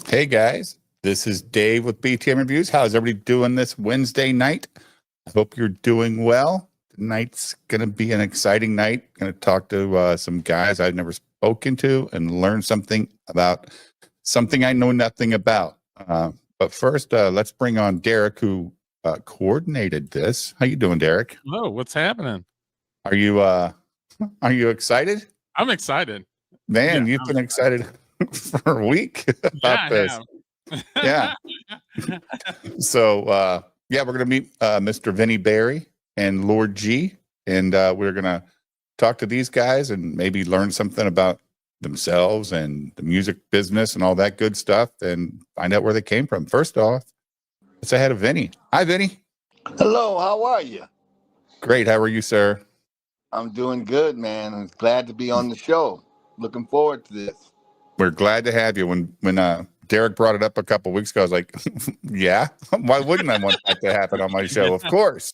Hey guys, this is Dave with BTM Reviews. How's everybody doing this Wednesday night? I hope you're doing well. Tonight's going to be an exciting night. Going to talk to some guys I've never spoken to and learn something about something I know nothing about. But first, let's bring on Derek, who coordinated this. How you doing, Derek? Hello, what's happening? Are you excited? I'm excited. Man, you've been excited for a week about this. Yeah. So, we're going to meet Mr. Vinnie Barry and Lord G, and we're going to talk to these guys and maybe learn something about themselves and the music business and all that good stuff and find out where they came from. First off, let's ahead of Vinnie. Hi, Vinnie. Hello, how are you? Great. How are you, sir? I'm doing good, man. I'm glad to be on the show. Looking forward to this. We're glad to have you. When Derek brought it up a couple of weeks ago, I was like, yeah, why wouldn't I want that to happen on my show? Of course.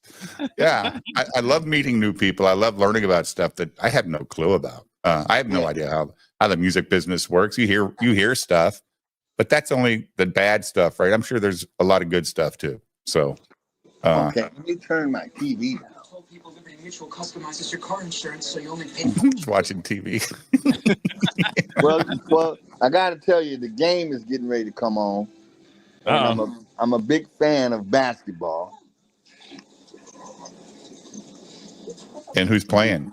Yeah. I love meeting new people. I love learning about stuff that I have no clue about. I have no idea how the music business works. You hear stuff, but that's only the bad stuff, right? I'm sure there's a lot of good stuff too. So okay, let me turn my TV down. Mutual customizes your car insurance, so you only pay. Watching TV. well, I got to tell you, the game is getting ready to come on. And I'm a big fan of basketball. And who's playing?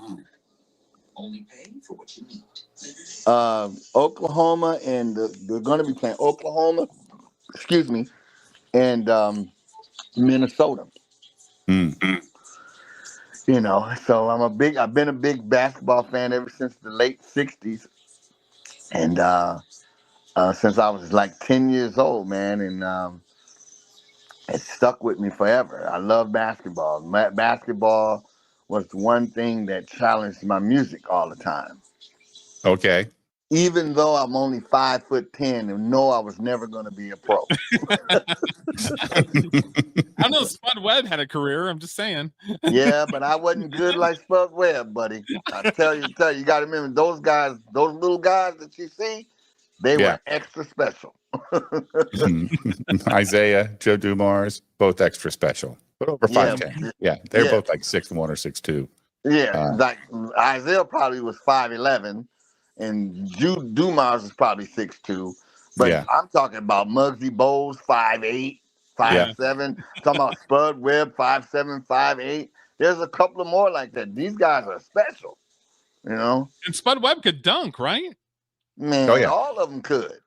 Only pay for what you need. Oklahoma, and they're going to be playing Oklahoma. Excuse me, and Minnesota. Mm-hmm. You know, so I've been a big basketball fan ever since the late 60s. And since I was like 10 years old, man, and it stuck with me forever. I love basketball. Basketball was the one thing that challenged my music all the time. Okay. Even though I'm only 5'10" and know I was never going to be a pro. I know Spud Webb had a career. I'm just saying. Yeah, but I wasn't good like Spud Webb, buddy. I tell you, you got to remember those guys, those little guys that you see, they were extra special. Isaiah, Joe Dumars, both extra special, but over 5'10". Yeah, they're both like 6'1" or 6'2". Yeah, like Isaiah probably was 5'11", and Joe Dumars is probably 6'2". But I'm talking about Muggsy Bogues, 5'8". 5'7". Talking about Spud Webb, 5'7", 5'8". There's a couple of more like that. These guys are special, you know. And Spud Webb could dunk, right? Man, all of them could.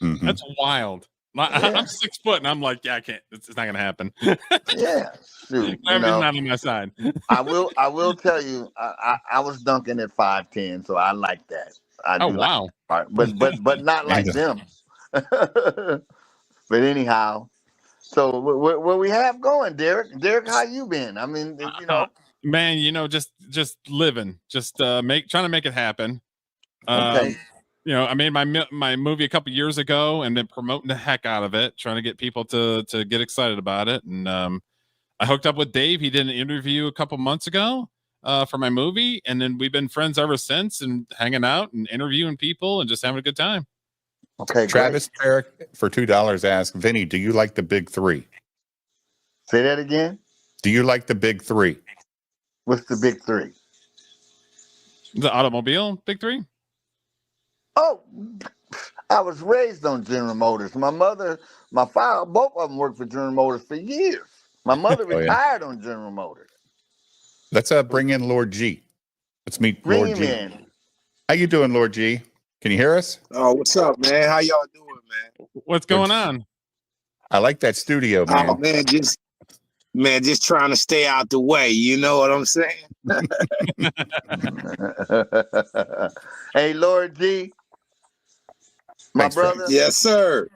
Mm-hmm. That's wild. I'm 6 foot, and I'm like, I can't. It's not gonna happen. Yeah, shoot. Gravity's not on my side. I will tell you, I was dunking at 5'10", so I like that. Wow. But not like them. But anyhow. So what we have going, Derek? Derek, how you been? I mean, you know, man, you know, just living, just trying to make it happen. Okay. You know, I made my movie a couple years ago, and been promoting the heck out of it, trying to get people to get excited about it. And I hooked up with Dave. He did an interview a couple months ago for my movie, and then we've been friends ever since, and hanging out and interviewing people and just having a good time. Okay, Travis Derek for $2 asked, Vinny, do you like the big three? Say that again. Do you like the big three? What's the big three? The automobile big three? Oh, I was raised on General Motors. My mother, my father, both of them worked for General Motors for years. My mother retired on General Motors. Let's bring in Lord G. Let's meet Lord G. In. How you doing, Lord G? Can you hear us? Oh, what's up, man? How y'all doing, man? What's going on? I like that studio, man. Oh, man, just trying to stay out the way. You know what I'm saying? Hey, Lord G, my brother. Yes, sir.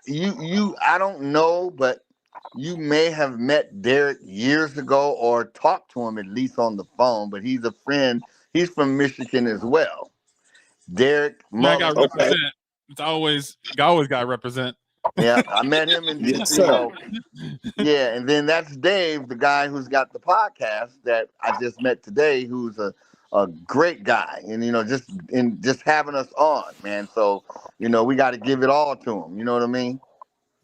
You, I don't know, but you may have met Derek years ago or talked to him at least on the phone. But he's a friend. He's from Michigan as well. Derek, I got to represent. It's always got to represent. Yeah, I met him in and then that's Dave, the guy who's got the podcast that I just met today, who's a a great guy, and just having us on, man. So we got to give it all to him. You know what I mean?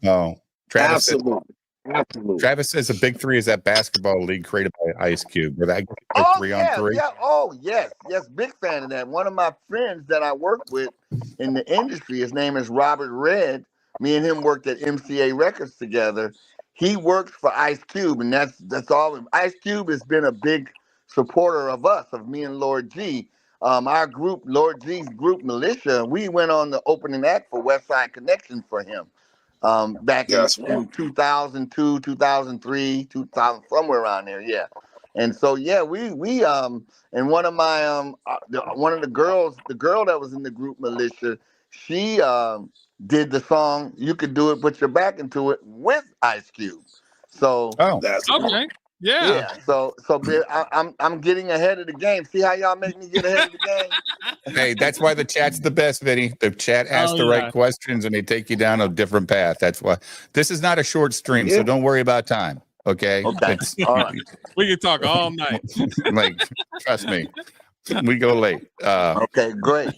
Oh, Travis says, Absolutely. Absolutely. Travis says a big three is that basketball league created by Ice Cube, where that like Oh 3-on-3. yeah. Oh yes, big fan of that. One of my friends that I work with in the industry, his name is Robert Red. Me and him worked at MCA Records together. He works for Ice Cube, and that's all. Ice Cube has been a big supporter of us, of me and Lord G. Our group, Lord G's group, Militia, we went on the opening act for West Side Connection for him back Yes, in 2002, 2003, 2000, somewhere around there. Yeah. And so yeah, we and one of my one of the girl that was in the group Militia, she did the song "You Could Do It, Put Your Back Into It" with Ice Cube. So Oh, that's Okay. Yeah. yeah, I'm getting ahead of the game. See how y'all make me get ahead of the game? hey, that's why the chat's the best, Vinny. The chat asks the right questions and they take you down a different path. That's why this is not a short stream, so don't worry about time. Okay. Okay. All right. We can talk all night. Like, trust me, we go late. Okay, great.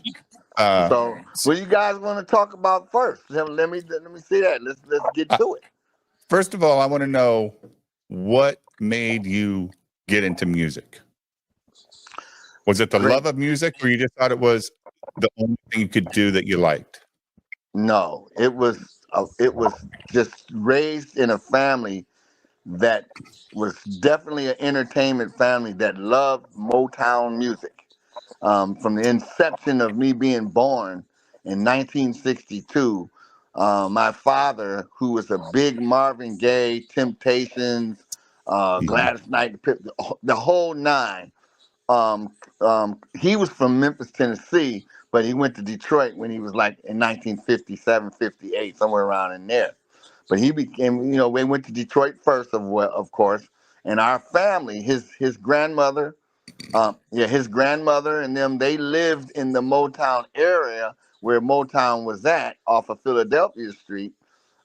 So, what do you guys want to talk about first? Let me see that. Let's get to it. First of all, I want to know what made you get into music. Was it the love of music, or you just thought it was the only thing you could do that you liked? No, it was just raised in a family that was definitely an entertainment family that loved Motown music. From the inception of me being born in 1962, my father, who was a big Marvin Gaye, Temptations, Gladys Knight, the whole nine. He was from Memphis, Tennessee, but he went to Detroit when he was like in 1957, 58, somewhere around in there. But he became, we went to Detroit first, of course, and our family, his grandmother, his grandmother and them, they lived in the Motown area where Motown was at, off of Philadelphia Street,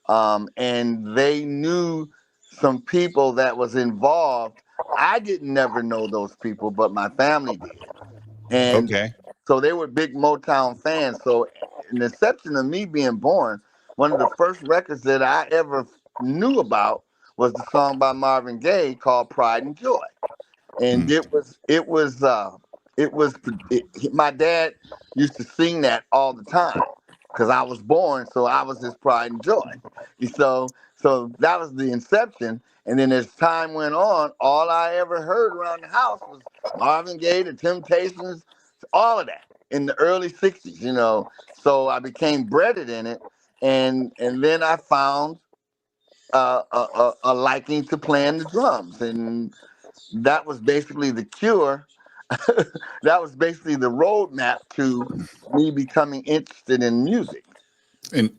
and they knew some people that was involved. I didn't never know those people, but my family did. And Okay. so they were big Motown fans. So in the exception of me being born, one of the first records that I ever knew about was the song by Marvin Gaye called Pride and Joy. And my dad used to sing that all the time because I was born, so I was his pride and joy. So that was the inception. And then as time went on, all I ever heard around the house was Marvin Gaye, the Temptations, all of that in the early 60s. So I became bred in it. And then I found a liking to playing the drums. And that was basically the cure. That was basically the roadmap to me becoming interested in music. And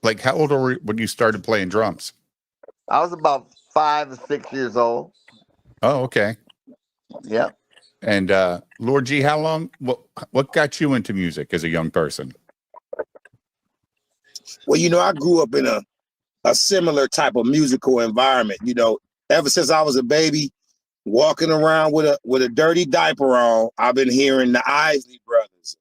like, how old were you when you started playing drums? I was about 5 or 6 years old. Oh, okay. Yeah. And Lord G, how long? What got you into music as a young person? Well, I grew up in a similar type of musical environment. Ever since I was a baby, walking around with a dirty diaper on, I've been hearing the Isley Brothers,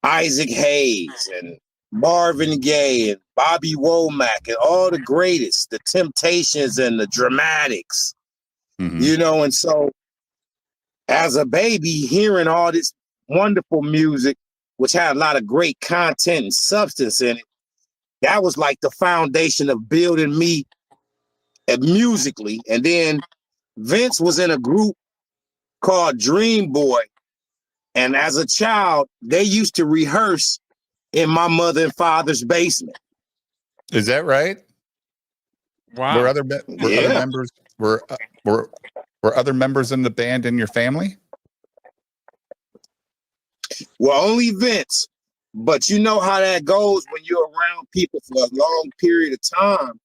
Isaac Hayes, and Marvin Gaye, and Bobby Womack, and all the greatest, the Temptations and the Dramatics. Mm-hmm. And so as a baby, hearing all this wonderful music, which had a lot of great content and substance in it, that was like the foundation of building me musically. And then Vince was in a group called Dream Boy. And as a child, they used to rehearse in my mother and father's basement. Is that right? Wow. Were other members were other members in the band in your family? Well, only Vince. But you know how that goes when you're around people for a long period of time.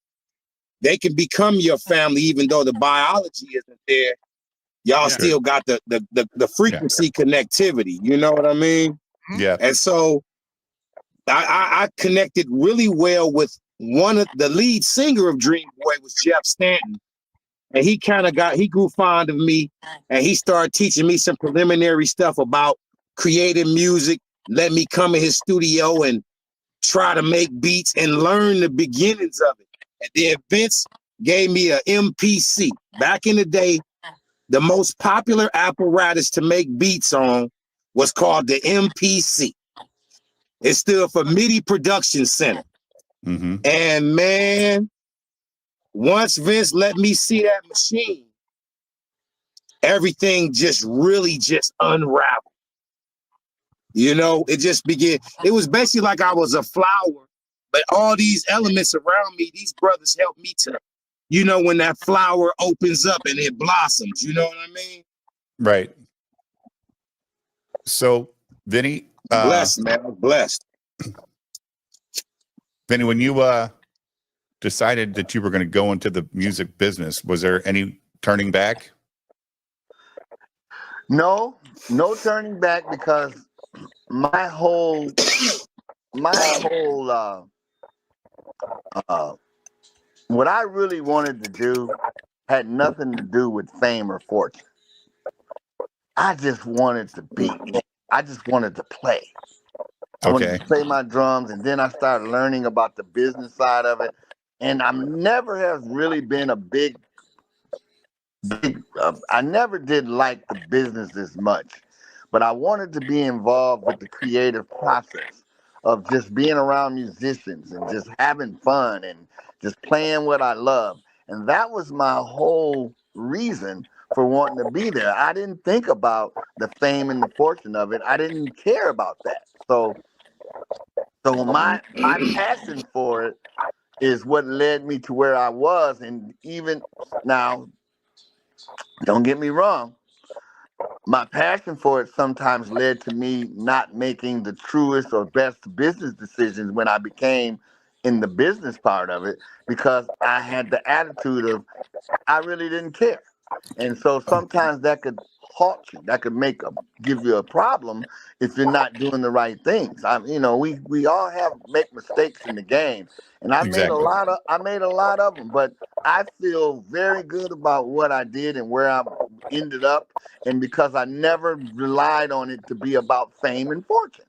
They can become your family, even though the biology isn't there. Y'all still got the frequency connectivity. You know what I mean? Yeah. And so I connected really well with one of the lead singer of Dream Boy was Jeff Stanton. And he grew fond of me, and he started teaching me some preliminary stuff about creating music, let me come in his studio and try to make beats and learn the beginnings of it. And then Vince gave me a MPC. Back in the day, the most popular apparatus to make beats on was called the MPC. It stood for MIDI Production Center. Mm-hmm. And man, once Vince let me see that machine, everything just really just unraveled. You know, it just began. It was basically like I was a flower, but all these elements around me, these brothers helped me to, you know, when that flower opens up and it blossoms, you know what I mean? Right. So, Vinny, Blessed, man, blessed. Vinny, when you decided that you were going to go into the music business, was there any turning back? No turning back, because my whole what I really wanted to do had nothing to do with fame or fortune. I just wanted to be. I just wanted to play. I wanted to play my drums, and then I started learning about the business side of it. And I never have really been a big. I never did like the business as much, but I wanted to be involved with the creative process of just being around musicians and just having fun and just playing what I love. And that was my whole reason for wanting to be there. I didn't think about the fame and the fortune of it. I didn't care about that. So my passion for it is what led me to where I was. And even now, don't get me wrong, my passion for it sometimes led to me not making the truest or best business decisions when I became in the business part of it, because I had the attitude of I really didn't care. And so sometimes that could halt you. That could give you a problem if you're not doing the right things. We all make mistakes in the game, and I made a lot of them. But I feel very good about what I did and where I ended up, and because I never relied on it to be about fame and fortune.